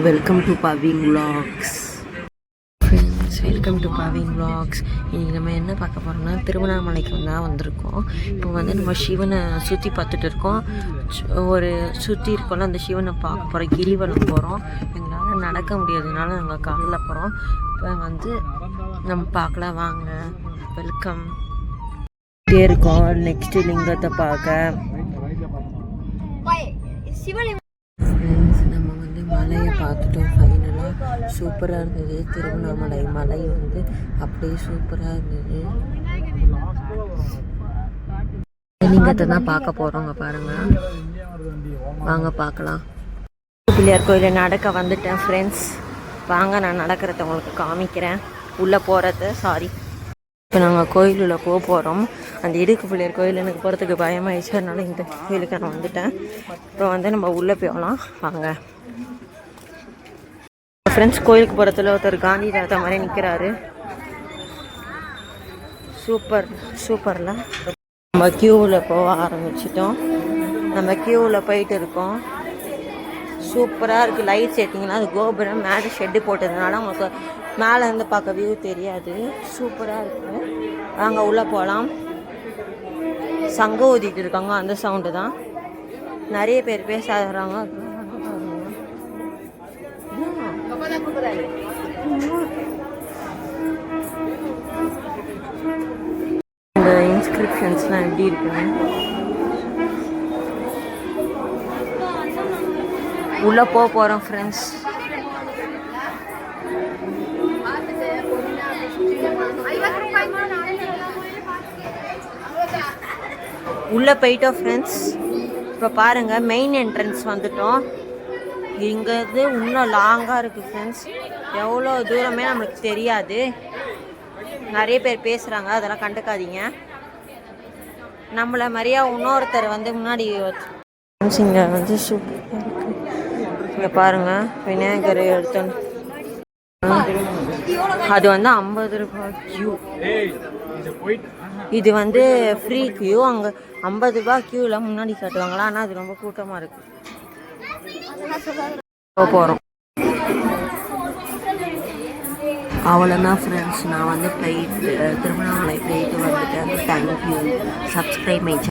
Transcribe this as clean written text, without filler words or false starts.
Welcome to பவிங் vlogs friends, welcome to பவிங் vlogs. இன்றைக்கி நம்ம என்ன பார்க்க போகிறோம்னா திருவண்ணாமலைக்கு தான் வந்திருக்கோம். இப்போ வந்து நம்ம சிவனை சுற்றி பார்த்துட்டு இருக்கோம். ஒரு சுற்றி இருக்கோம்ல அந்த சிவனை பார்க்க போகிறோம். கிரிவலம் போகிறோம். எங்களால் நடக்க முடியாததுனால நாங்கள் காலில் போகிறோம். இப்போ வந்து நம்ம பார்க்கலாம் வாங்க. வெல்கம் இருக்கோம். நெக்ஸ்ட்டு லிங்கத்தை பார்க்க நம்ம வந்து மலையை பார்த்துட்டோம். ஃபைனலாக சூப்பராக இருந்தது. திருவண்ணாமலை மலை வந்து அப்படியே சூப்பராக இருந்தது. லிங்கத்தை தான் பார்க்க போகிறோங்க. பாருங்கள் வாங்க பார்க்கலாம். பிள்ளையார் கோயிலில் நடக்க வந்துட்டேன் ஃப்ரெண்ட்ஸ். வாங்க நான் நடக்கிறத உங்களுக்கு காமிக்கிறேன். உள்ளே போகிறது இப்போ நாங்கள் கோயிலுள்ள போக போகிறோம். அந்த இடுக்கு பிள்ளையார் கோயில் எனக்கு போகிறதுக்கு பயமாகிடுச்சு. அதனால இந்த கோயிலுக்கு நான் வந்துட்டேன். இப்போ வந்து நம்ம உள்ளே போகலாம் வாங்க ஃப்ரெண்ட்ஸ். கோயிலுக்கு போகிறதுல ஒருத்தர் காந்தி தாத்தா மாதிரி நிற்கிறாரு. சூப்பரில் நம்ம க்யூவில் போக ஆரம்பிச்சிட்டோம். நம்ம க்யூவில் போயிட்டு இருக்கோம். சூப்பராக இருக்குது. லைட் செட்டிங்லாம் அது கோபுரம் மேலே ஷெட்டு போட்டதுனால உங்களுக்கு மேலே இருந்து பார்க்க வியூ தெரியாது. சூப்பராக இருக்குது. வாங்க உள்ளே போகலாம். சங்கம் ஊதிட்டு இருக்காங்க, அந்த சவுண்டு தான். நிறைய பேர் பேசுறாங்க. இந்த இன்ஸ்கிரிப்ஷன்ஸ்லாம் எப்படி இருக்குங்க. உள்ளே போக போகிறோம் ஃப்ரெண்ட்ஸ். உள்ளே போயிட்டோம் ஃப்ரெண்ட்ஸ். இப்போ பாருங்கள் மெயின் என்ட்ரன்ஸ் வந்துட்டோம். இங்கேருந்து இன்னும் லாங்காக இருக்குது ஃப்ரெண்ட்ஸ். எவ்வளோ தூரமே நம்மளுக்கு தெரியாது. நிறைய பேர் பேசுகிறாங்க, அதெல்லாம் கண்டுக்காதீங்க. நம்மளை மாதிரியா இன்னொருத்தர் வந்து முன்னாடி இங்கே வந்து சூப்பராக இருக்குது. இங்கே பாருங்கள் விநாயகர் எடுத்தோன்னு அது வந்து 50 ரூபாய் க்யூ. இது வந்து ஃப்ரீ க்யூ. அங்கே 50 ரூபாய் க்யூவில் முன்னாடி காட்டுவாங்களா. ஆனால் அது ரொம்ப கூட்டமாக இருக்குது. போகிறோம் அவ்வளோதான் ஃப்ரெண்ட்ஸ். நான் வந்து திருவண்ணாமலை போயிட்டு வந்துட்டேன். தேங்க்யூ. Subscribe my channel.